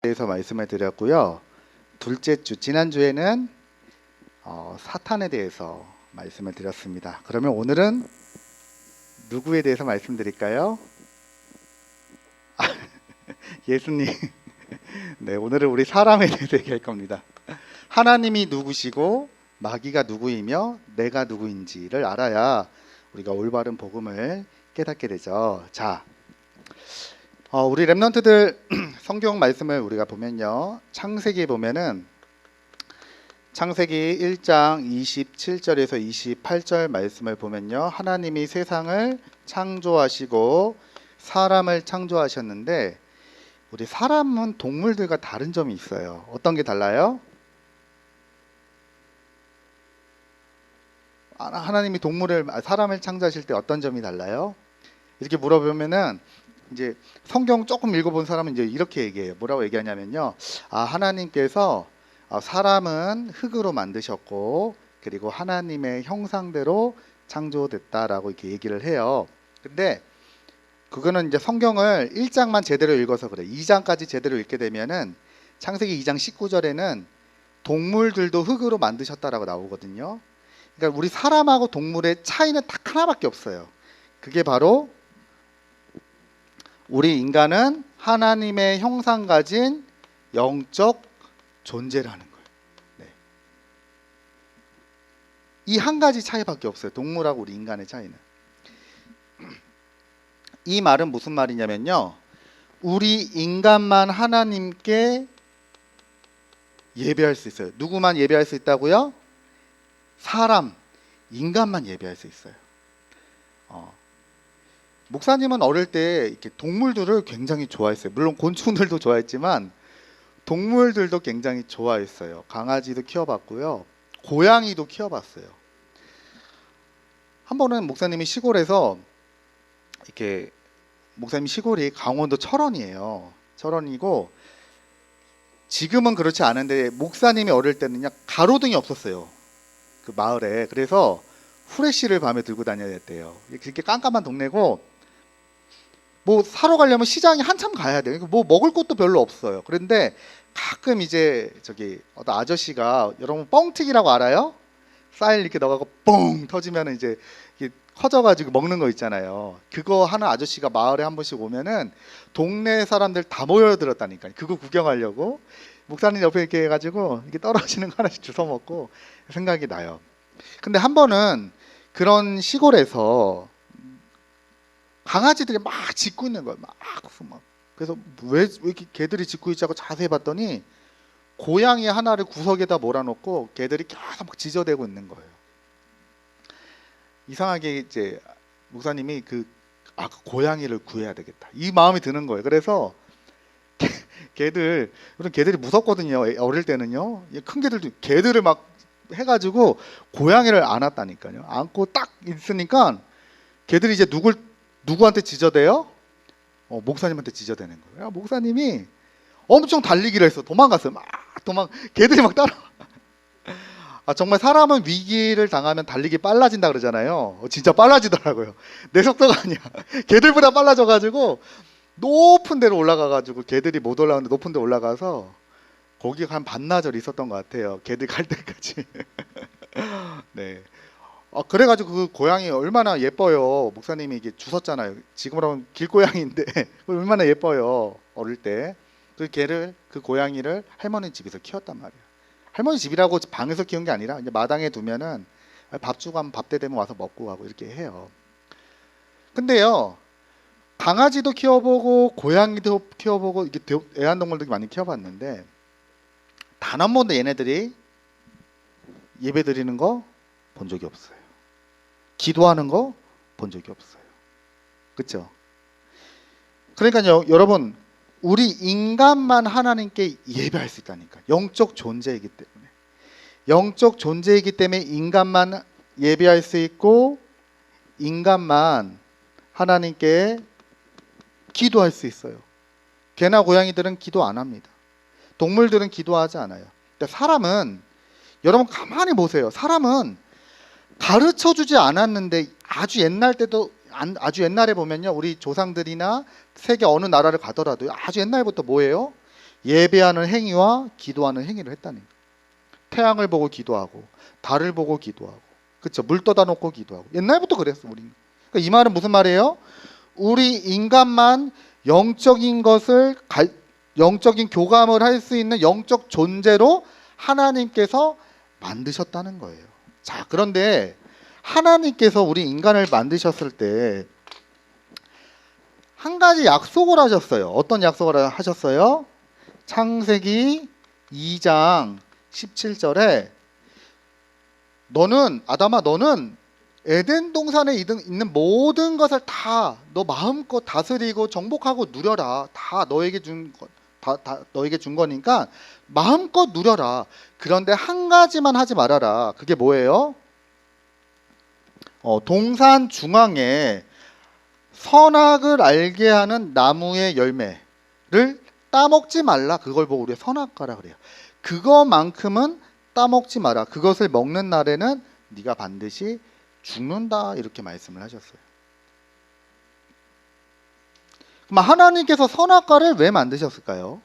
대해서 말씀을 드렸고요. 둘째 주 지난주에는 사탄에 대해서 말씀을 드렸습니다. 그러면 오늘은 누구에 대해서 말씀드릴까요? 예수님. 네, 오늘은 우리 사람에 대해서 얘기할 겁니다. 하나님이 누구시고 마귀가 누구이며 내가 누구인지를 알아야 우리가 올바른 복음을 깨닫게 되죠. 자, 우리 랩런트들 성경 말씀을 우리가 보면요, 창세기에 보면은 창세기 1장 27절에서 28절 말씀을 보면요, 하나님이 세상을 창조하시고 사람을 창조하셨는데 우리 사람은 동물들과 다른 점이 있어요. 어떤 게 달라요? 하나님이 사람을 창조하실 때 어떤 점이 달라요? 이렇게 물어보면은 이제 성경 조금 읽어본 사람은 이제 이렇게 얘기해요. 뭐라고 얘기하냐면요, 하나님께서 사람은 흙으로 만드셨고 그리고 하나님의 형상대로 창조됐다라고 이렇게 얘기를 해요. 근데 그거는 이제 성경을 1장만 제대로 읽어서 그래. 2장까지 제대로 읽게 되면은 창세기 2장 19절에는 동물들도 흙으로 만드셨다라고 나오거든요. 그러니까 우리 사람하고 동물의 차이는 딱 하나밖에 없어요. 그게 바로 우리 인간은 하나님의 형상 가진 영적 존재라는 거예요. 네. 이 한 가지 차이밖에 없어요. 동물하고 우리 인간의 차이는. 이 말은 무슨 말이냐면요, 우리 인간만 하나님께 예배할 수 있어요. 누구만 예배할 수 있다고요? 사람, 인간만 예배할 수 있어요. 목사님은 어릴 때 이렇게 동물들을 굉장히 좋아했어요. 물론 곤충들도 좋아했지만 동물들도 굉장히 좋아했어요. 강아지도 키워봤고요, 고양이도 키워봤어요. 한 번은 목사님이 시골에서 이렇게, 목사님 시골이 강원도 철원이에요. 철원이고 지금은 그렇지 않은데 목사님이 어릴 때는요, 가로등이 없었어요, 그 마을에. 그래서 후레쉬를 밤에 들고 다녀야 됐대요. 이렇게 깜깜한 동네고 뭐 사러 가려면 시장에 한참 가야 돼요. 뭐 먹을 것도 별로 없어요. 그런데 가끔 이제 저기 어떤 아저씨가, 여러분 뻥튀기라고 알아요? 쌀 이렇게 넣어가고 뻥 터지면 이제 이게 커져가지고 먹는 거 있잖아요. 그거 하는 아저씨가 마을에 한 번씩 오면은 동네 사람들 다 모여들었다니까요. 그거 구경하려고. 목사님 옆에 이렇게 해가지고 이렇게 떨어지는 거 하나씩 주워 먹고 생각이 나요. 근데 한 번은 그런 시골에서 강아지들이 막 짖고 있는 거예요. 막. 그래서 왜 이렇게 개들이 짖고 있자고 자세히 봤더니 고양이 하나를 구석에다 몰아놓고 개들이 계속 막 짖어대고 있는 거예요. 이상하게 이제 목사님이 그 고양이를 구해야 되겠다, 이 마음이 드는 거예요. 그래서 개들이 무섭거든요. 어릴 때는요. 큰 개들을 막 해가지고 고양이를 안았다니까요. 안고 딱 있으니까 개들이 이제 누구한테 짖어대요? 목사님한테 짖어대는 거예요. 목사님이 엄청 달리기를 해서 도망갔어요. 개들이 막 따라. 정말 사람은 위기를 당하면 달리기 빨라진다 그러잖아요. 진짜 빨라지더라고요. 내 속도가 아니야. 개들보다 빨라져가지고 높은 데로 올라가가지고, 개들이 못 올라가는데 높은 데 올라가서 거기 한 반나절 있었던 것 같아요. 개들 갈 때까지. 네. 그래가지고 그 고양이 얼마나 예뻐요. 목사님이 이게 주웠잖아요. 지금으로 하면 길고양이인데 얼마나 예뻐요. 어릴 때 그 고양이를 할머니 집에서 키웠단 말이에요. 할머니 집이라고 방에서 키운 게 아니라 이제 마당에 두면은 밥 주고 하면 밥 때 되면 와서 먹고 가고 이렇게 해요. 근데요, 강아지도 키워보고 고양이도 키워보고 이게 애완동물도 많이 키워봤는데 단 한 번도 얘네들이 예배 드리는 거 본 적이 없어요. 기도하는 거 본 적이 없어요. 그렇죠? 그러니까요, 여러분, 우리 인간만 하나님께 예배할 수 있다니까. 영적 존재이기 때문에 인간만 예배할 수 있고 인간만 하나님께 기도할 수 있어요. 개나 고양이들은 기도 안 합니다. 동물들은 기도하지 않아요. 근데 사람은, 여러분 가만히 보세요. 사람은 가르쳐주지 않았는데 아주 옛날에 보면요, 우리 조상들이나 세계 어느 나라를 가더라도 아주 옛날부터 뭐예요? 예배하는 행위와 기도하는 행위를 했다는 거예요. 태양을 보고 기도하고 달을 보고 기도하고 그렇죠. 물 떠다 놓고 기도하고 옛날부터 그랬어 우리. 그러니까 이 말은 무슨 말이에요? 우리 인간만 영적인 것을 영적인 교감을 할 수 있는 영적 존재로 하나님께서 만드셨다는 거예요. 자, 그런데 하나님께서 우리 인간을 만드셨을 때 한 가지 약속을 하셨어요. 어떤 약속을 하셨어요? 창세기 2장 17절에 너는 아담아 너는 에덴 동산에 있는 모든 것을 다 너 마음껏 다스리고 정복하고 누려라. 다 너에게 준 너에게 준 거니까 마음껏 누려라. 그런데 한 가지만 하지 말아라. 그게 뭐예요? 동산 중앙에 선악을 알게 하는 나무의 열매를 따먹지 말라. 그걸 보고 우리가 선악과라 그래요. 그거만큼은 따먹지 마라. 그것을 먹는 날에는 네가 반드시 죽는다. 이렇게 말씀을 하셨어요. 그럼 하나님께서 선악과를 왜 만드셨을까요?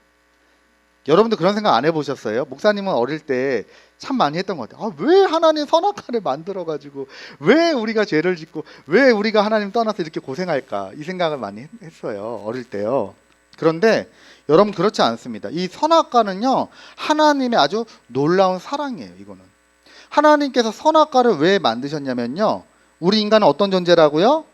여러분도 그런 생각 안 해보셨어요? 목사님은 어릴 때 참 많이 했던 것 같아요. 왜 하나님 선악과를 만들어가지고 왜 우리가 죄를 짓고 왜 우리가 하나님 떠나서 이렇게 고생할까? 이 생각을 많이 했어요. 어릴 때요. 그런데 여러분 그렇지 않습니다. 이 선악과는요 하나님의 아주 놀라운 사랑이에요. 이거는 하나님께서 선악과를 왜 만드셨냐면요 우리 인간은 어떤 존재라고요?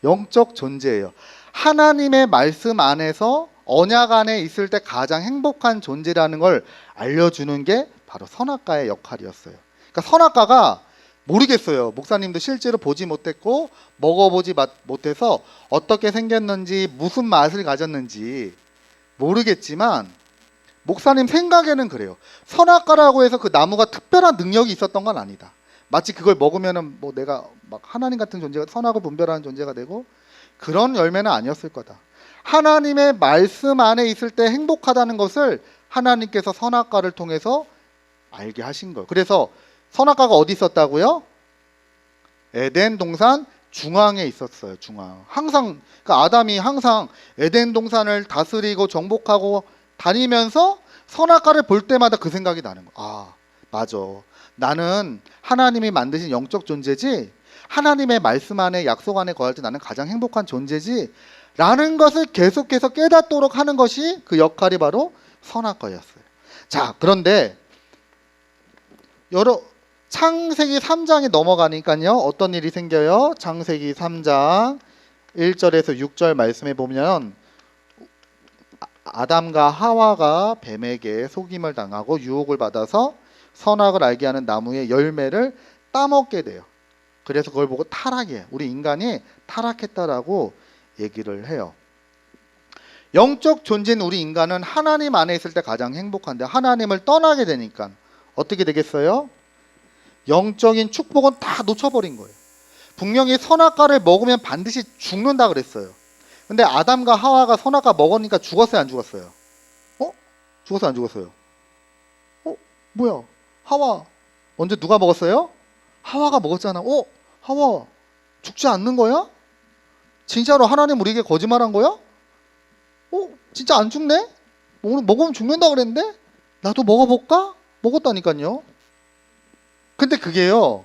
영적 존재예요. 하나님의 말씀 안에서 언약 안에 있을 때 가장 행복한 존재라는 걸 알려주는 게 바로 선악과의 역할이었어요. 그러니까 선악과가 모르겠어요. 목사님도 실제로 보지 못했고 먹어보지 못해서 어떻게 생겼는지 무슨 맛을 가졌는지 모르겠지만 목사님 생각에는 그래요. 선악과라고 해서 그 나무가 특별한 능력이 있었던 건 아니다. 마치 그걸 먹으면은 뭐 내가 막 하나님 같은 존재가 선악을 분별하는 존재가 되고 그런 열매는 아니었을 거다. 하나님의 말씀 안에 있을 때 행복하다는 것을 하나님께서 선악과를 통해서 알게 하신 거예요. 그래서 선악과가 어디 있었다고요? 에덴 동산 중앙에 있었어요. 중앙. 항상 그러니까 아담이 항상 에덴 동산을 다스리고 정복하고 다니면서 선악과를 볼 때마다 그 생각이 나는 거예요. 아, 맞아. 나는 하나님이 만드신 영적 존재지. 하나님의 말씀 안에 약속 안에 거할 때 나는 가장 행복한 존재지. 라는 것을 계속해서 깨닫도록 하는 것이 그 역할이 바로 선악과였어요. 자, 그런데 창세기 3장에 넘어가니까요. 어떤 일이 생겨요? 창세기 3장 1절에서 6절 말씀에 보면 아담과 하와가 뱀에게 속임을 당하고 유혹을 받아서 선악을 알게 하는 나무의 열매를 따먹게 돼요. 그래서 그걸 보고 타락해. 우리 인간이 타락했다라고 얘기를 해요. 영적 존재인 우리 인간은 하나님 안에 있을 때 가장 행복한데 하나님을 떠나게 되니까 어떻게 되겠어요? 영적인 축복은 다 놓쳐버린 거예요. 분명히 선악과를 먹으면 반드시 죽는다 그랬어요. 근데 아담과 하와가 선악과 먹으니까 죽었어요, 안 죽었어요? 죽었어요, 안 죽었어요? 뭐야? 하와 먼저 누가 먹었어요? 하와가 먹었잖아. 하와 죽지 않는 거야? 진짜로 하나님 우리에게 거짓말한 거야? 진짜 안 죽네? 오늘 먹으면 죽는다 그랬는데? 나도 먹어볼까? 먹었다니까요. 근데 그게요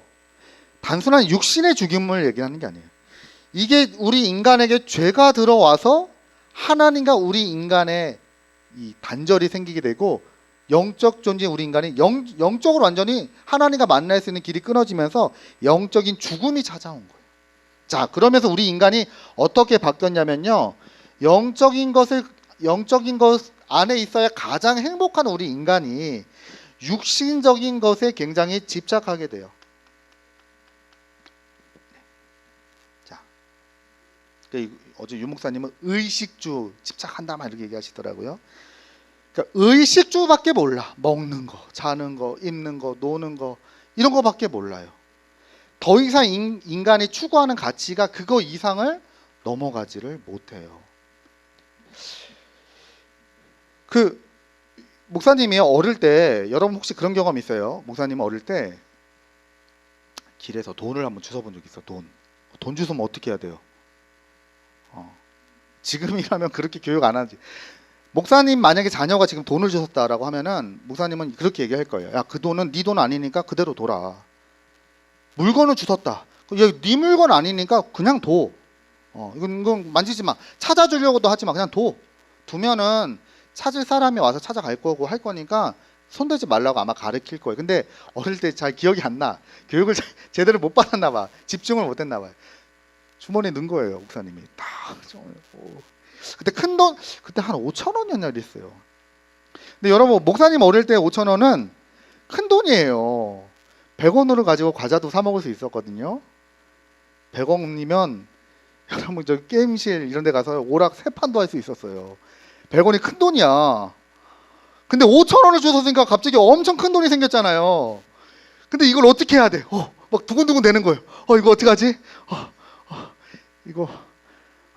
단순한 육신의 죽임을 얘기하는 게 아니에요. 이게 우리 인간에게 죄가 들어와서 하나님과 우리 인간의 이 단절이 생기게 되고 영적 존재 우리 인간이 영적으로 완전히 하나님과 만날 수 있는 길이 끊어지면서 영적인 죽음이 찾아온 거예요. 자, 그러면서 우리 인간이 어떻게 바뀌었냐면요. 영적인 것 안에 있어야 가장 행복한 우리 인간이 육신적인 것에 굉장히 집착하게 돼요. 자, 어제 유 목사님은 의식주 집착한다 막 이렇게 얘기하시더라고요. 그러니까 의식주밖에 몰라. 먹는 거, 자는 거, 입는 거, 노는 거 이런 거밖에 몰라요. 더 이상 인간이 추구하는 가치가 그거 이상을 넘어가지를 못해요. 목사님이 어릴 때 여러분 혹시 그런 경험 있어요? 목사님 어릴 때 길에서 돈을 한번 주워본 적 있어. 돈 주우면 어떻게 해야 돼요? 지금이라면 그렇게 교육 안 하지. 목사님 만약에 자녀가 지금 돈을 주셨다라고 하면은 목사님은 그렇게 얘기할 거예요. 야, 그 돈은 네 돈 아니니까 그대로 둬라. 물건을 주셨다. 야, 네 물건 아니니까 그냥 둬. 이건 만지지 마. 찾아주려고도 하지 마. 그냥 둬. 두면은 찾을 사람이 와서 찾아갈 거고 할 거니까 손대지 말라고 아마 가르칠 거예요. 근데 어릴 때 잘 기억이 안 나. 교육을 제대로 못 받았나 봐. 집중을 못 했나 봐요. 주머니에 넣은 거예요, 목사님이. 딱. 그때 큰 돈, 그때 한 5천 원이었나 그랬어요. 근데 여러분, 목사님 어릴 때 5천 원은 큰 돈이에요. 100원으로 가지고 과자도 사 먹을 수 있었거든요. 100원이면 여러분 저 게임실 이런 데 가서 오락 3판도 할 수 있었어요. 100원이 큰 돈이야. 근데 5천 원을 주셨으니까 갑자기 엄청 큰 돈이 생겼잖아요. 근데 이걸 어떻게 해야 돼? 막 두근두근 되는 거예요. 이거 어떡하지? 이거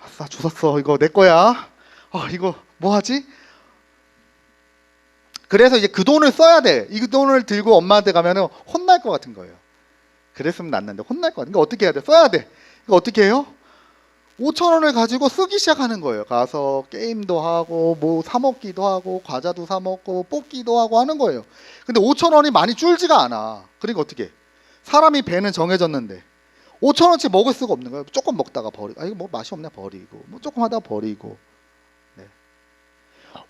아싸 주웠어. 이거 내 거야. 이거 뭐 하지? 그래서 이제 그 돈을 써야 돼. 이 돈을 들고 엄마한테 가면은 혼날 것 같은 거예요. 그랬으면 낫는데 혼날 것 같은 거 어떻게 해야 돼? 써야 돼. 이거 어떻게 해요? 5천 원을 가지고 쓰기 시작하는 거예요. 가서 게임도 하고 뭐 사 먹기도 하고 과자도 사 먹고 뽑기도 하고 하는 거예요. 근데 5천 원이 많이 줄지가 않아. 그러니까 어떻게? 사람이 배는 정해졌는데 5천 원치 먹을 수가 없는 거예요. 조금 먹다가 버리고, 이거 뭐 맛이 없네 버리고, 뭐 조금 하다가 버리고. 네.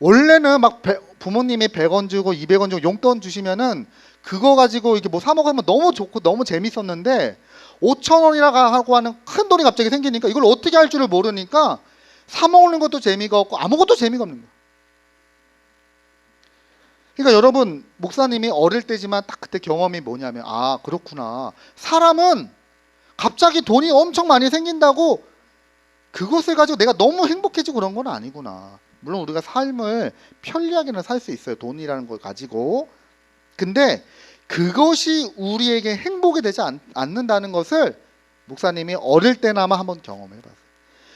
원래는 막 부모님이 100원 주고 200원 주고 용돈 주시면은 그거 가지고 이게 뭐 사 먹으면 너무 좋고 너무 재밌었는데 5천 원이라고 하고 하는 큰 돈이 갑자기 생기니까 이걸 어떻게 할 줄을 모르니까 사 먹는 것도 재미가 없고 아무것도 재미가 없는 거예요. 그러니까 여러분, 목사님이 어릴 때지만 딱 그때 경험이 뭐냐면, 그렇구나. 사람은 갑자기 돈이 엄청 많이 생긴다고 그것을 가지고 내가 너무 행복해지고 그런 건 아니구나. 물론 우리가 삶을 편리하게는 살 수 있어요. 돈이라는 걸 가지고. 근데 그것이 우리에게 행복이 되지 않는다는 것을 목사님이 어릴 때나마 한번 경험해 봤어요.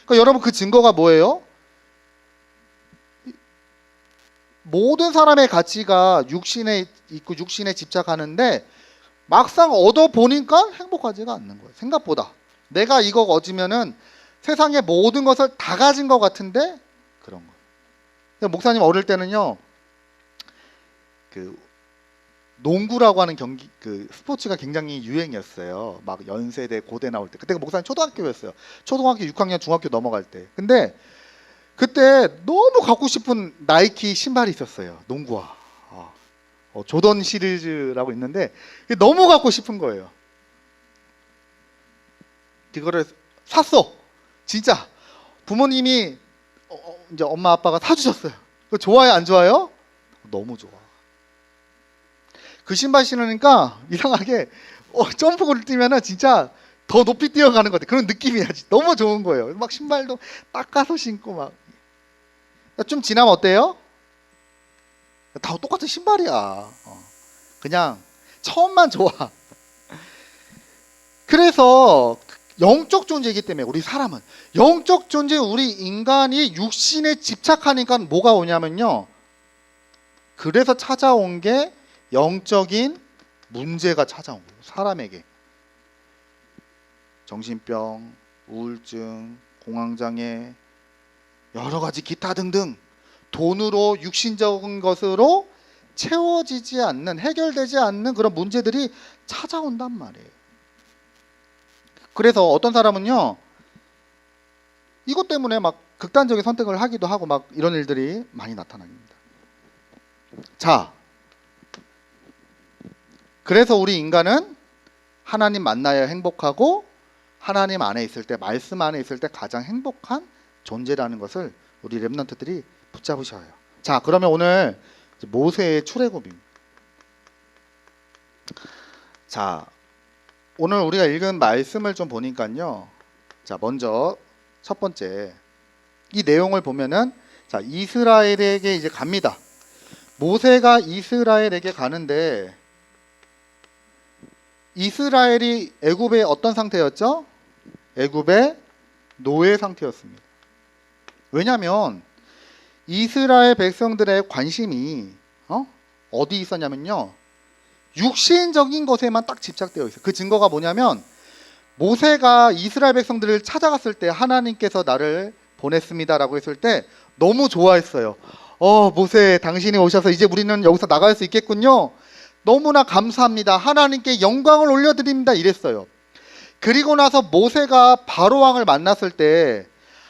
그러니까 여러분, 그 증거가 뭐예요? 모든 사람의 가치가 육신에 있고 육신에 집착하는데 막상 얻어보니까 행복하지가 않는 거예요. 생각보다 내가 이거 얻으면은 세상의 모든 것을 다 가진 것 같은데 그런 거예요. 목사님 어릴 때는요, 그 농구라고 하는 경기, 그 스포츠가 굉장히 유행이었어요. 막 연세대, 고대 나올 때. 그때가 목사님 초등학교였어요. 초등학교 6학년, 중학교 넘어갈 때. 근데 그때 너무 갖고 싶은 나이키 신발이 있었어요. 농구화. 조던 시리즈라고 있는데 너무 갖고 싶은 거예요. 그거를 샀어. 진짜 부모님이 이제 엄마 아빠가 사주셨어요. 그거 좋아요, 안 좋아요? 너무 좋아. 그 신발 신으니까 이상하게 점프를 뛰면은 진짜 더 높이 뛰어가는 것 같아. 그런 느낌이야. 너무 좋은 거예요. 막 신발도 닦아서 신고 막. 좀 지나면 어때요? 다 똑같은 신발이야. 그냥 처음만 좋아. 그래서 영적 존재이기 때문에 우리 사람은 영적 존재, 우리 인간이 육신에 집착하니까 뭐가 오냐면요, 그래서 찾아온 게 영적인 문제가 찾아온 거예요. 사람에게 정신병, 우울증, 공황장애, 여러 가지 기타 등등 돈으로, 육신적인 것으로 채워지지 않는, 해결되지 않는 그런 문제들이 찾아온단 말이에요. 그래서 어떤 사람은요, 이것 때문에 막 극단적인 선택을 하기도 하고 막 이런 일들이 많이 나타납니다. 자, 그래서 우리 인간은 하나님 만나야 행복하고 하나님 안에 있을 때, 말씀 안에 있을 때 가장 행복한 존재라는 것을 우리 렘넌트들이 붙잡으셔요. 자, 그러면 오늘 모세의 출애굽입니다. 자, 오늘 우리가 읽은 말씀을 좀 보니까요, 자, 먼저 첫 번째 이 내용을 보면은, 자, 이스라엘에게 이제 갑니다. 모세가 이스라엘에게 가는데, 이스라엘이 애굽의 어떤 상태였죠? 애굽의 노예 상태였습니다. 왜냐하면 이스라엘 백성들의 관심이 어디 있었냐면요, 육신적인 것에만 딱 집착되어 있어요. 그 증거가 뭐냐면, 모세가 이스라엘 백성들을 찾아갔을 때 하나님께서 나를 보냈습니다라고 했을 때 너무 좋아했어요. 모세 당신이 오셔서 이제 우리는 여기서 나갈 수 있겠군요. 너무나 감사합니다. 하나님께 영광을 올려드립니다. 이랬어요. 그리고 나서 모세가 바로 왕을 만났을 때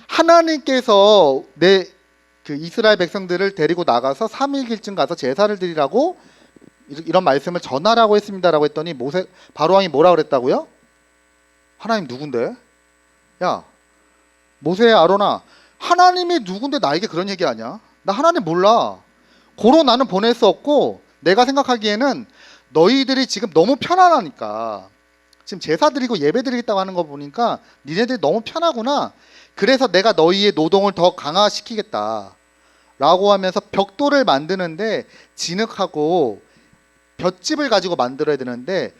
하나님께서 그 이스라엘 백성들을 데리고 나가서 3일길쯤 가서 제사를 드리라고 이런 말씀을 전하라고 했습니다라고 했더니 바로 왕이 뭐라 그랬다고요? 하나님 누군데? 야, 모세 아론아, 하나님이 누군데 나에게 그런 얘기 하냐? 나 하나님 몰라. 고로 나는 보낼 수 없고, 내가 생각하기에는 너희들이 지금 너무 편안하니까, 지금 제사 드리고 예배 드리겠다고 하는 거 보니까 니네들이 너무 편하구나. 그래서 내가 너희의 노동을 더 강화시키겠다 라고 하면서 벽돌을 만드는데 진흙하고 볏짚을 가지고 만들어야 되는데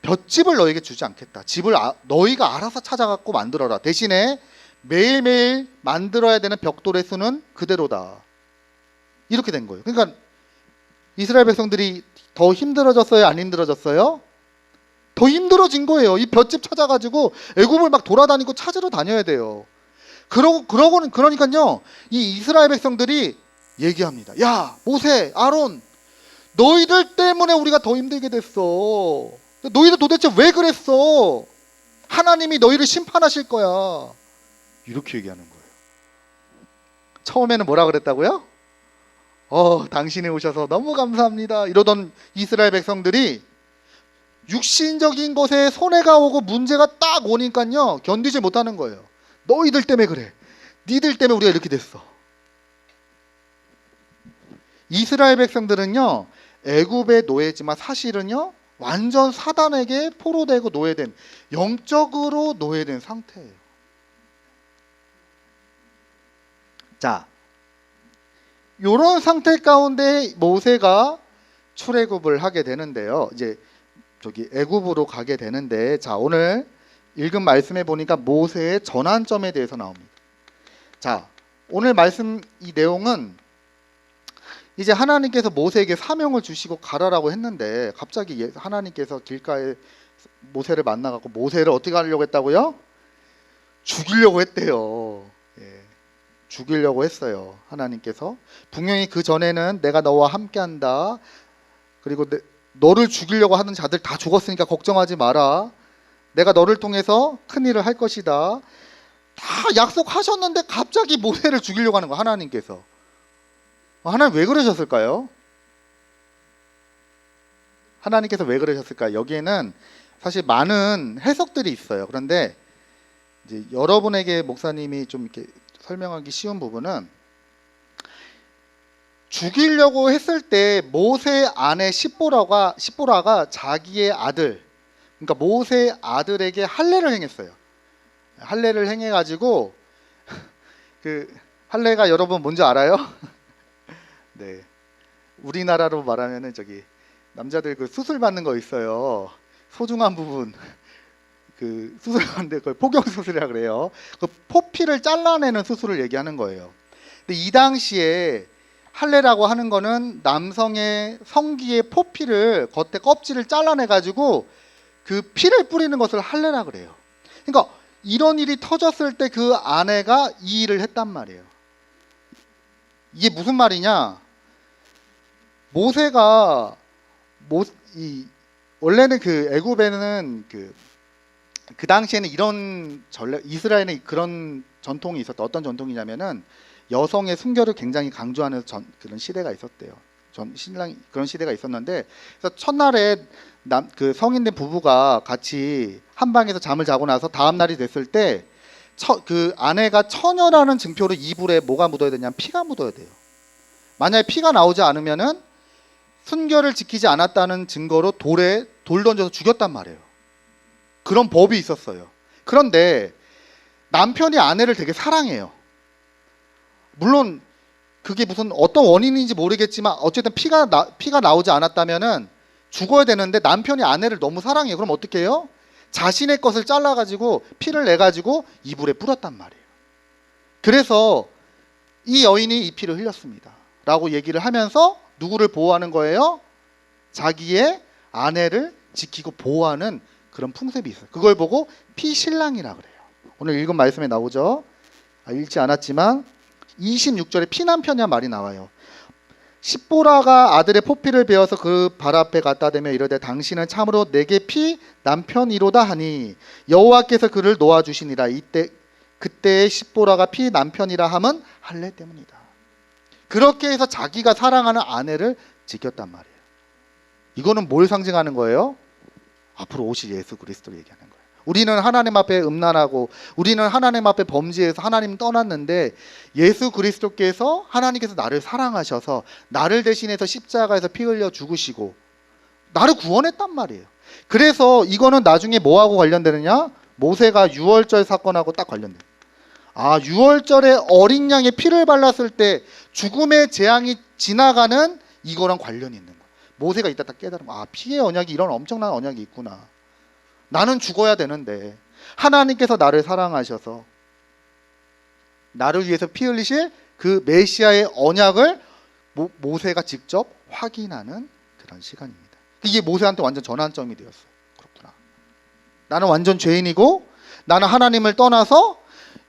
볏짚을 너희에게 주지 않겠다. 집을 너희가 알아서 찾아갖고 만들어라. 대신에 매일매일 만들어야 되는 벽돌의 수는 그대로다. 이렇게 된 거예요. 그러니까 이스라엘 백성들이 더 힘들어졌어요? 안 힘들어졌어요? 더 힘들어진 거예요. 이 볏짚 찾아가지고 애굽을 막 돌아다니고 찾으러 다녀야 돼요. 그러니까요, 이 이스라엘 백성들이 얘기합니다. 야, 모세, 아론, 너희들 때문에 우리가 더 힘들게 됐어. 너희들 도대체 왜 그랬어? 하나님이 너희를 심판하실 거야. 이렇게 얘기하는 거예요. 처음에는 뭐라 그랬다고요? 당신이 오셔서 너무 감사합니다. 이러던 이스라엘 백성들이 육신적인 것에 손해가 오고 문제가 딱 오니까요, 견디지 못하는 거예요. 너희들 때문에 그래. 니들 때문에 우리가 이렇게 됐어. 이스라엘 백성들은요, 애굽의 노예지만 사실은요, 완전 사단에게 포로되고 노예된, 영적으로 노예된 상태예요. 자, 이런 상태 가운데 모세가 출애굽을 하게 되는데요. 이제 애굽으로 가게 되는데, 자, 오늘 읽은 말씀에 보니까 모세의 전환점에 대해서 나옵니다. 자, 오늘 말씀 이 내용은 이제 하나님께서 모세에게 사명을 주시고 가라라고 했는데 갑자기 하나님께서 길가에 모세를 만나갖고 모세를 어떻게 하려고 했다고요? 죽이려고 했대요. 죽이려고 했어요. 하나님께서 분명히 그 전에는 내가 너와 함께한다. 그리고 너를 죽이려고 하는 자들 다 죽었으니까 걱정하지 마라. 내가 너를 통해서 큰 일을 할 것이다. 다 약속하셨는데 갑자기 모세를 죽이려고 하는 거야, 하나님께서. 하나님 왜 그러셨을까요? 하나님께서 왜 그러셨을까요? 여기에는 사실 많은 해석들이 있어요. 그런데 이제 여러분에게 목사님이 좀 이렇게 설명하기 쉬운 부분은, 죽이려고 했을 때 모세 아내 십보라가 자기의 아들, 그러니까 모세 아들에게 할례를 행했어요. 할례를 행해가지고 그 할례가 여러분 뭔지 알아요? 네, 우리나라로 말하면은 남자들 그 수술 받는 거 있어요. 소중한 부분 그 수술하는데 그걸 포경 수술이라 그래요. 그 포피를 잘라내는 수술을 얘기하는 거예요. 근데 이 당시에 할례라고 하는 거는 남성의 성기의 포피를 겉에 껍질을 잘라내 가지고 그 피를 뿌리는 것을 할례라 그래요. 그러니까 이런 일이 터졌을 때 그 아내가 이 일을 했단 말이에요. 이게 무슨 말이냐? 모세가 원래는 그 애굽에는 그 당시에는 이런 이스라엘에 그런 전통이 있었다. 어떤 전통이냐면은 여성의 순결을 굉장히 강조하는 그런 시대가 있었대요. 신랑 그런 시대가 있었는데, 그래서 첫날에 그 성인된 부부가 같이 한 방에서 잠을 자고 나서 다음 날이 됐을 때 그 아내가 처녀라는 증표로 이불에 뭐가 묻어야 되냐면 피가 묻어야 돼요. 만약에 피가 나오지 않으면은 순결을 지키지 않았다는 증거로 돌 던져서 죽였단 말이에요. 그런 법이 있었어요. 그런데 남편이 아내를 되게 사랑해요. 물론 그게 무슨 어떤 원인인지 모르겠지만 어쨌든 피가 나오지 않았다면은 죽어야 되는데 남편이 아내를 너무 사랑해요. 그럼 어떻게 해요? 자신의 것을 잘라가지고 피를 내가지고 이불에 뿌렸단 말이에요. 그래서 이 여인이 이 피를 흘렸습니다 라고 얘기를 하면서 누구를 보호하는 거예요? 자기의 아내를 지키고 보호하는 그런 풍습이 있어요. 그걸 보고 피신랑이라 그래요. 오늘 읽은 말씀에 나오죠. 읽지 않았지만 26절에 피남편이란 말이 나와요. 십보라가 아들의 포피를 베어서 그 발 앞에 갖다 대며 이르되 당신은 참으로 내게 피 남편이로다 하니 여호와께서 그를 놓아 주시니라. 그때의 십보라가 피 남편이라 함은 할례 때문이다. 그렇게 해서 자기가 사랑하는 아내를 지켰단 말이에요. 이거는 뭘 상징하는 거예요? 앞으로 오실 예수 그리스도를 얘기하는 거예요. 우리는 하나님 앞에 음란하고 우리는 하나님 앞에 범죄해서 하나님 떠났는데 예수 그리스도께서 하나님께서 나를 사랑하셔서 나를 대신해서 십자가에서 피 흘려 죽으시고 나를 구원했단 말이에요. 그래서 이거는 나중에 뭐하고 관련되느냐? 모세가 유월절 사건하고 딱 관련돼요. 유월절에 어린 양의 피를 발랐을 때 죽음의 재앙이 지나가는 이거랑 관련이 있는 거예요. 모세가 이따 딱 깨달으면 피의 언약이 이런 엄청난 언약이 있구나. 나는 죽어야 되는데 하나님께서 나를 사랑하셔서 나를 위해서 피 흘리실 그 메시아의 언약을 모세가 직접 확인하는 그런 시간입니다. 이게 모세한테 완전 전환점이 되었어요. 그렇구나. 나는 완전 죄인이고 나는 하나님을 떠나서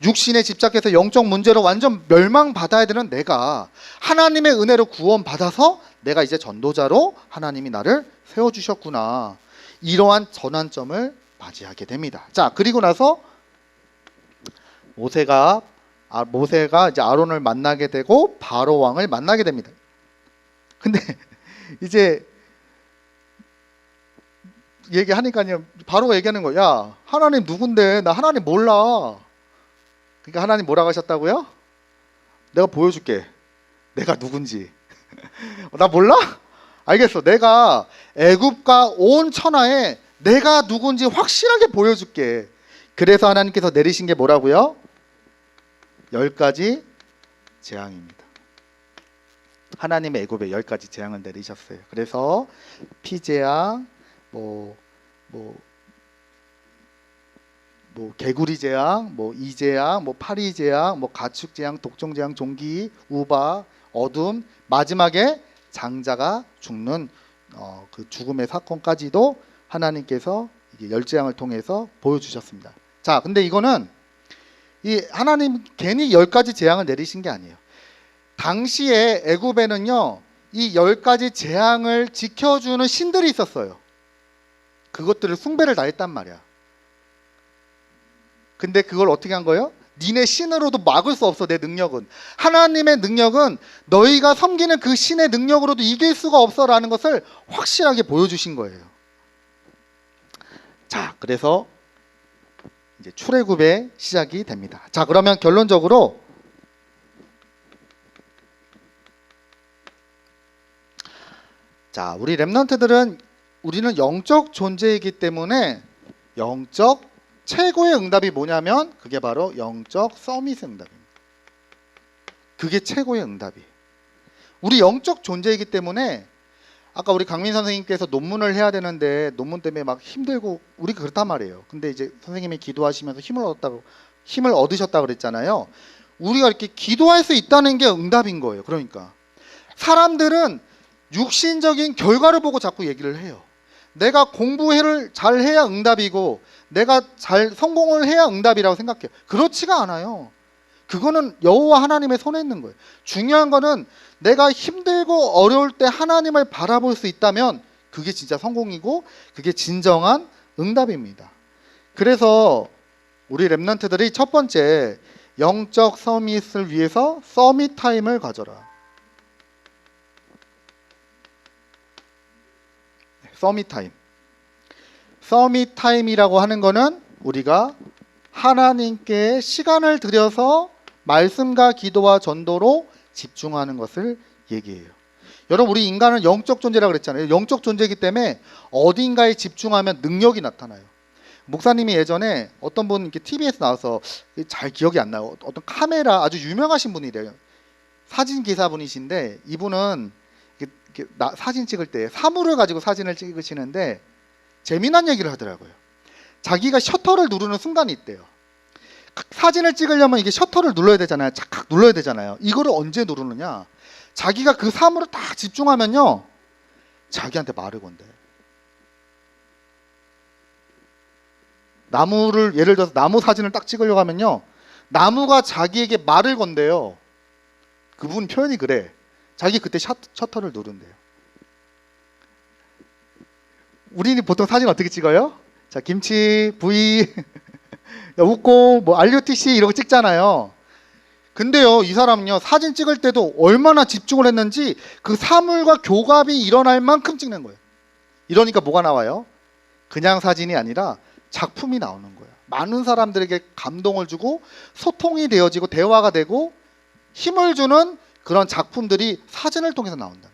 육신에 집착해서 영적 문제로 완전 멸망받아야 되는 내가 하나님의 은혜로 구원받아서 내가 이제 전도자로 하나님이 나를 세워주셨구나. 이러한 전환점을 맞이하게 됩니다. 자, 그리고 나서 모세가 이제 아론을 만나게 되고 바로 왕을 만나게 됩니다. 근데 이제 얘기하니까요, 바로가 얘기하는 거야. 야, 하나님 누군데? 나 하나님 몰라. 그러니까 하나님 뭐라고 하셨다고요? 내가 보여줄게. 내가 누군지. 나 몰라? 알겠어. 내가 애굽과 온 천하에 내가 누군지 확실하게 보여줄게. 그래서 하나님께서 내리신 게 뭐라고요? 10가지 재앙입니다. 하나님의 애굽에 10가지 재앙을 내리셨어요. 그래서 피재앙, 개구리 재앙, 이재앙, 파리 재앙, 가축 재앙, 독종 재앙, 종기, 우바, 어둠, 마지막에 장자가 죽는 그 죽음의 사건까지도 하나님께서 이게 열재앙을 통해서 보여주셨습니다. 자, 근데 이거는 이 하나님 괜히 10가지 재앙을 내리신 게 아니에요. 당시에 애굽에는요, 이 10가지 재앙을 지켜주는 신들이 있었어요. 그것들을 숭배를 다 했단 말이야. 근데 그걸 어떻게 한 거예요? 니네 신으로도 막을 수 없어. 내 능력은, 하나님의 능력은 너희가 섬기는 그 신의 능력으로도 이길 수가 없어 라는 것을 확실하게 보여주신 거예요. 자, 그래서 이제 출애굽의 시작이 됩니다. 자, 그러면 결론적으로 우리 렘넌트들은 우리는 영적 존재이기 때문에 영적 최고의 응답이 뭐냐면 그게 바로 영적 서밋의 응답입니다. 그게 최고의 응답이에요. 우리 영적 존재이기 때문에 아까 우리 강민 선생님께서 논문을 해야 되는데 논문 때문에 막 힘들고 우리가 그렇단 말이에요. 근데 이제 선생님이 기도하시면서 힘을 얻으셨다고 그랬잖아요. 우리가 이렇게 기도할 수 있다는 게 응답인 거예요. 그러니까 사람들은 육신적인 결과를 보고 자꾸 얘기를 해요. 내가 공부를 잘 해야 응답이고 내가 잘 성공을 해야 응답이라고 생각해요. 그렇지가 않아요. 그거는 여호와 하나님의 손에 있는 거예요. 중요한 거는 내가 힘들고 어려울 때 하나님을 바라볼 수 있다면 그게 진짜 성공이고 그게 진정한 응답입니다. 그래서 우리 렘넌트들이 첫 번째, 영적 서밋을 위해서 서밋 타임을 가져라. 서밋 타임. 서밋 타임이라고 하는 거는 우리가 하나님께 시간을 들여서 말씀과 기도와 전도로 집중하는 것을 얘기해요. 여러분, 우리 인간은 영적 존재라고 그랬잖아요. 영적 존재이기 때문에 어딘가에 집중하면 능력이 나타나요. 목사님이 예전에 어떤 분 이렇게 TV에서 나와서 잘 기억이 안 나요. 어떤 카메라 아주 유명하신 분이래요. 사진 기사분이신데 이분은 사진 찍을 때 사물을 가지고 사진을 찍으시는데 재미난 얘기를 하더라고요. 자기가 셔터를 누르는 순간이 있대요. 사진을 찍으려면 이게 셔터를 눌러야 되잖아요. 착각 눌러야 되잖아요. 이거를 언제 누르느냐? 자기가 그 사물을 딱 집중하면요, 자기한테 말을 건대. 나무를 예를 들어서 나무 사진을 딱 찍으려고 하면요, 나무가 자기에게 말을 건대요. 그분 표현이 그래. 자기 그때 셔터를 누른대요. 우리는 보통 사진 어떻게 찍어요? 자, 김치, 부위, 웃고, 뭐, RUTC 이런 거 찍잖아요. 근데요, 이 사람은요, 사진 찍을 때도 얼마나 집중을 했는지 그 사물과 교감이 일어날 만큼 찍는 거예요. 이러니까 뭐가 나와요? 그냥 사진이 아니라 작품이 나오는 거예요. 많은 사람들에게 감동을 주고 소통이 되어지고 대화가 되고 힘을 주는 그런 작품들이 사진을 통해서 나온다.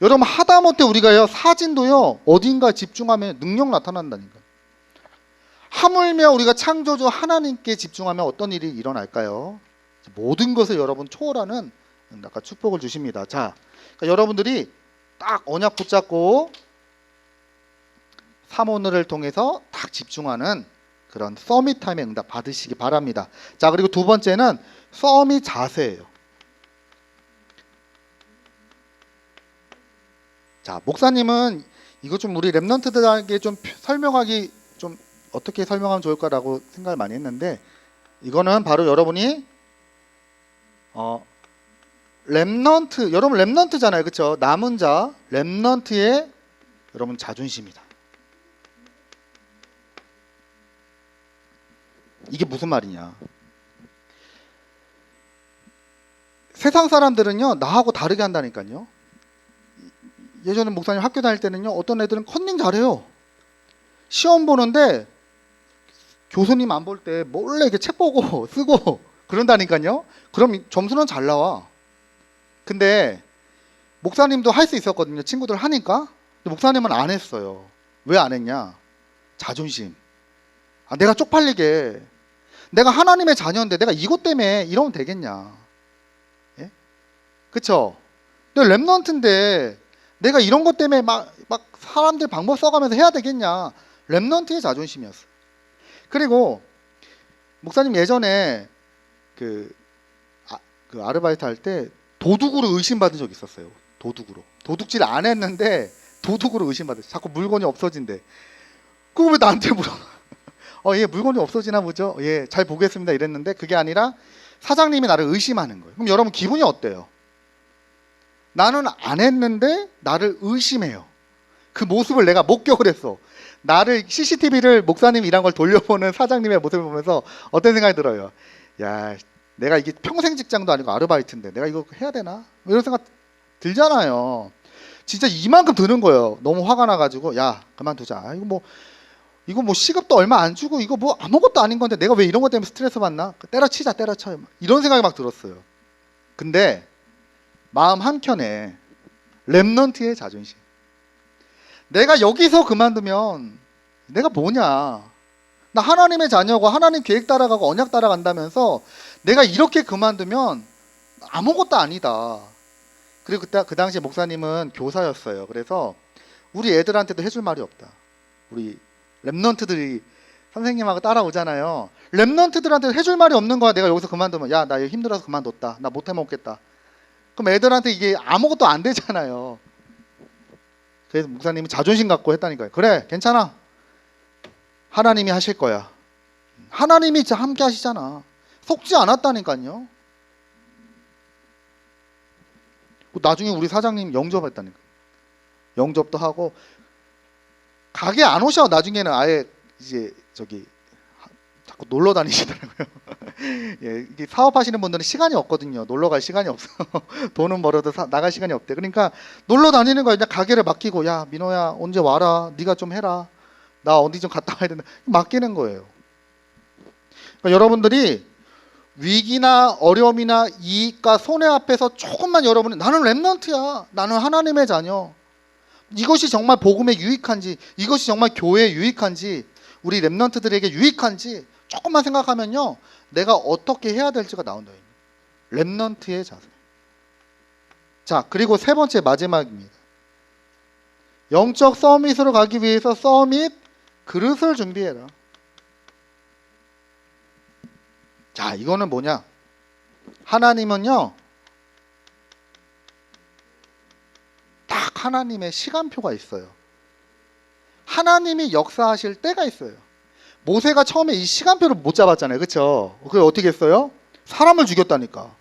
여러분, 하다못해 우리가요, 사진도요, 어딘가 집중하면 능력 나타난다니까. 하물며 우리가 창조주 하나님께 집중하면 어떤 일이 일어날까요? 모든 것을 여러분 초월하는 아까 축복을 주십니다. 자, 그러니까 여러분들이 딱 언약 붙잡고 사모늘을 통해서 딱 집중하는 그런 서밋 타임의 응답 받으시기 바랍니다. 자, 그리고 두 번째는 서밋 자세예요. 자, 목사님은 이거 좀 우리 랩런트들에게 좀 설명하기 좀 어떻게 설명하면 좋을까라고 생각을 많이 했는데, 이거는 바로 여러분이 랩넌트, 여러분 랩넌트잖아요, 그렇죠? 남은 자, 랩넌트의 여러분 자존심이다. 이게 무슨 말이냐? 세상 사람들은요, 나하고 다르게 한다니까요. 예전에 목사님 학교 다닐 때는요, 어떤 애들은 컨닝 잘해요. 시험 보는데 교수님 안 볼 때 몰래 이렇게 책 보고 쓰고 그런다니까요. 그럼 점수는 잘 나와. 근데 목사님도 할 수 있었거든요. 친구들 하니까. 근데 목사님은 안 했어요. 왜 안 했냐? 자존심. 내가 쪽팔리게. 내가 하나님의 자녀인데 내가 이것 때문에 이러면 되겠냐? 예? 그쵸? 근데 랩넌트인데 내가 이런 것 때문에 막 사람들 방법 써가면서 해야 되겠냐? 랩넌트의 자존심이었어. 그리고 목사님 예전에 그 아르바이트 할 때 도둑으로 의심받은 적이 있었어요. 도둑으로. 도둑질 안 했는데 도둑으로 의심받았어요. 자꾸 물건이 없어진대. 그거 왜 나한테 물어? 예, 물건이 없어지나 보죠. 예, 잘 보겠습니다. 이랬는데 그게 아니라 사장님이 나를 의심하는 거예요. 그럼 여러분 기분이 어때요? 나는 안 했는데 나를 의심해요. 그 모습을 내가 목격을 했어. 나를 CCTV를 목사님이 일한 걸 돌려보는 사장님의 모습을 보면서 어떤 생각이 들어요? 야, 내가 이게 평생 직장도 아니고 아르바이트인데 내가 이거 해야 되나? 이런 생각 들잖아요. 진짜 이만큼 드는 거예요. 너무 화가 나가지고 야, 그만두자. 이거 뭐 시급도 얼마 안 주고 이거 뭐 아무것도 아닌 건데 내가 왜 이런 것 때문에 스트레스 받나? 때려치자, 때려쳐요. 이런 생각이 막 들었어요. 근데 마음 한켠에 랩넌트의 자존심. 내가 여기서 그만두면 내가 뭐냐? 나 하나님의 자녀고 하나님 계획 따라가고 언약 따라간다면서 내가 이렇게 그만두면 아무것도 아니다. 그리고 그때 그 당시에 목사님은 교사였어요. 그래서 우리 애들한테도 해줄 말이 없다. 우리 랩넌트들이 선생님하고 따라오잖아요. 랩넌트들한테 해줄 말이 없는 거야. 내가 여기서 그만두면 야, 나 힘들어서 그만뒀다. 나 못해 먹겠다. 그럼 애들한테 이게 아무것도 안 되잖아요. 그래서 목사님이 자존심 갖고 했다니까요. 그래, 괜찮아. 하나님이 하실 거야. 하나님이 함께 하시잖아. 속지 않았다니까요. 나중에 우리 사장님 영접했다니까. 영접도 하고 가게 안 오셔. 나중에는 아예 이제 자꾸 놀러 다니시더라고요. 예, 이게 사업하시는 분들은 시간이 없거든요. 놀러 갈 시간이 없어. 돈은 벌어도 나갈 시간이 없대. 그러니까 놀러 다니는 거야. 그냥 가게를 맡기고 야, 민호야 언제 와라. 네가 좀 해라. 나 어디 좀 갔다 와야 된다. 맡기는 거예요. 그러니까 여러분들이 위기나 어려움이나 이익과 손해 앞에서 조금만 여러분이 나는 랩넌트야. 나는 하나님의 자녀. 이것이 정말 복음에 유익한지, 이것이 정말 교회에 유익한지, 우리 랩넌트들에게 유익한지 조금만 생각하면요, 내가 어떻게 해야 될지가 나온다. 랩넌트의 자세. 자, 그리고 세 번째 마지막입니다. 영적 서밋으로 가기 위해서 서밋 그릇을 준비해라. 자, 이거는 뭐냐? 하나님은요, 딱 하나님의 시간표가 있어요. 하나님이 역사하실 때가 있어요. 모세가 처음에 이 시간표를 못 잡았잖아요. 그렇죠? 그걸 어떻게 했어요? 사람을 죽였다니까.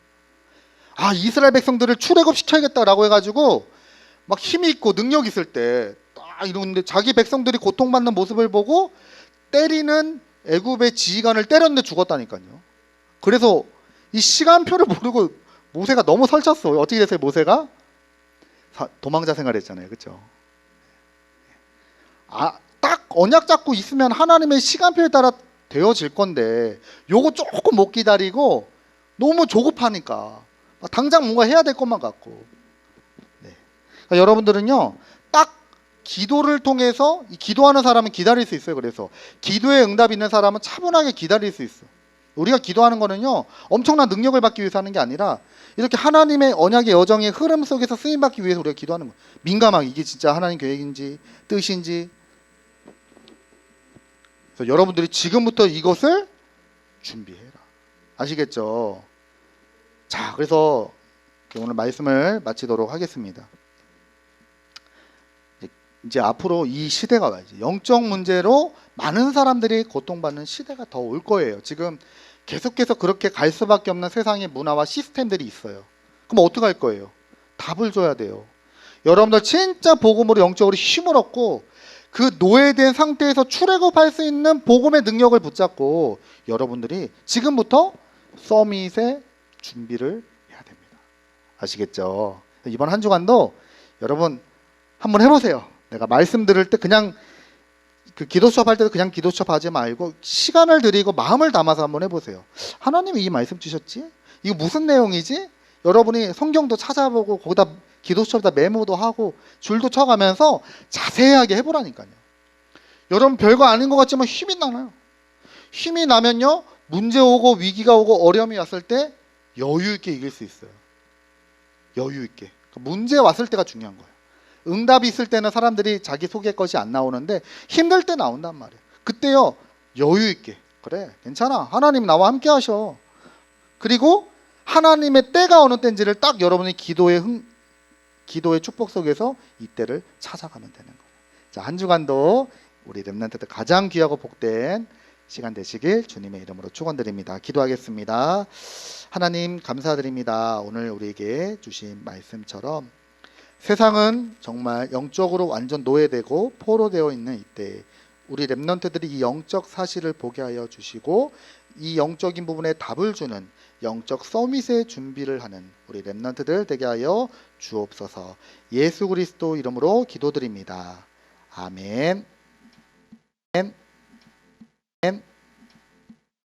아, 이스라엘 백성들을 출애굽시켜야겠다라고 해가지고 막 힘이 있고 능력 있을 때 딱 이러는데 자기 백성들이 고통받는 모습을 보고 때리는 애굽의 지휘관을 때렸는데 죽었다니까요. 그래서 이 시간표를 모르고 모세가 너무 설쳤어. 어떻게 됐어요? 모세가 도망자 생활했잖아요. 그렇죠? 아, 딱 언약 잡고 있으면 하나님의 시간표에 따라 되어질 건데 요거 조금 못 기다리고 너무 조급하니까 당장 뭔가 해야 될 것만 같고. 네. 그러니까 여러분들은요, 딱 기도를 통해서 이 기도하는 사람은 기다릴 수 있어요. 그래서 기도에 응답 있는 사람은 차분하게 기다릴 수 있어. 우리가 기도하는 거는요, 엄청난 능력을 받기 위해서 하는 게 아니라 이렇게 하나님의 언약의 여정의 흐름 속에서 쓰임 받기 위해서 우리가 기도하는 거예요. 민감하게 이게 진짜 하나님 계획인지 뜻인지. 그래서 여러분들이 지금부터 이것을 준비해라. 아시겠죠? 자, 그래서 오늘 말씀을 마치도록 하겠습니다. 이제 앞으로 이 시대가 와야지. 영적 문제로 많은 사람들이 고통받는 시대가 더 올 거예요. 지금 계속해서 그렇게 갈 수밖에 없는 세상의 문화와 시스템들이 있어요. 그럼 어떻게 할 거예요? 답을 줘야 돼요. 여러분들 진짜 복음으로 영적으로 힘을 얻고 그 노예된 상태에서 출애굽할 수 있는 복음의 능력을 붙잡고 여러분들이 지금부터 서밋의 준비를 해야 됩니다. 아시겠죠? 이번 한 주간도 여러분 한번 해보세요. 내가 말씀 들을 때 그냥 그 기도 수업 할 때도 그냥 기도 수업 하지 말고 시간을 들이고 마음을 담아서 한번 해보세요. 하나님이 이 말씀 주셨지? 이거 무슨 내용이지? 여러분이 성경도 찾아보고 거기다 기도 수업에다 메모도 하고 줄도 쳐가면서 자세하게 해보라니까요. 여러분 별거 아닌 것 같지만 힘이 나요. 힘이 나면요, 문제 오고 위기가 오고 어려움이 왔을 때 여유 있게 이길 수 있어요. 여유 있게. 문제 왔을 때가 중요한 거예요. 응답이 있을 때는 사람들이 자기 속의 것이 안 나오는데 힘들 때 나온단 말이에요. 그때요, 여유 있게, 그래 괜찮아, 하나님 나와 함께 하셔. 그리고 하나님의 때가 어느 때인지를 딱 여러분이 기도의 축복 속에서 이 때를 찾아가면 되는 거예요. 자, 한 주간도 우리 렘넌트들 가장 귀하고 복된 시간 되시길 주님의 이름으로 축원드립니다. 기도하겠습니다. 하나님 감사드립니다. 오늘 우리에게 주신 말씀처럼 세상은 정말 영적으로 완전 노예되고 포로되어 있는 이때 우리 렘넌트들이 이 영적 사실을 보게 하여 주시고 이 영적인 부분에 답을 주는 영적 서밋의 준비를 하는 우리 렘넌트들 되게 하여 주옵소서. 예수 그리스도 이름으로 기도드립니다. 아멘. 아멘.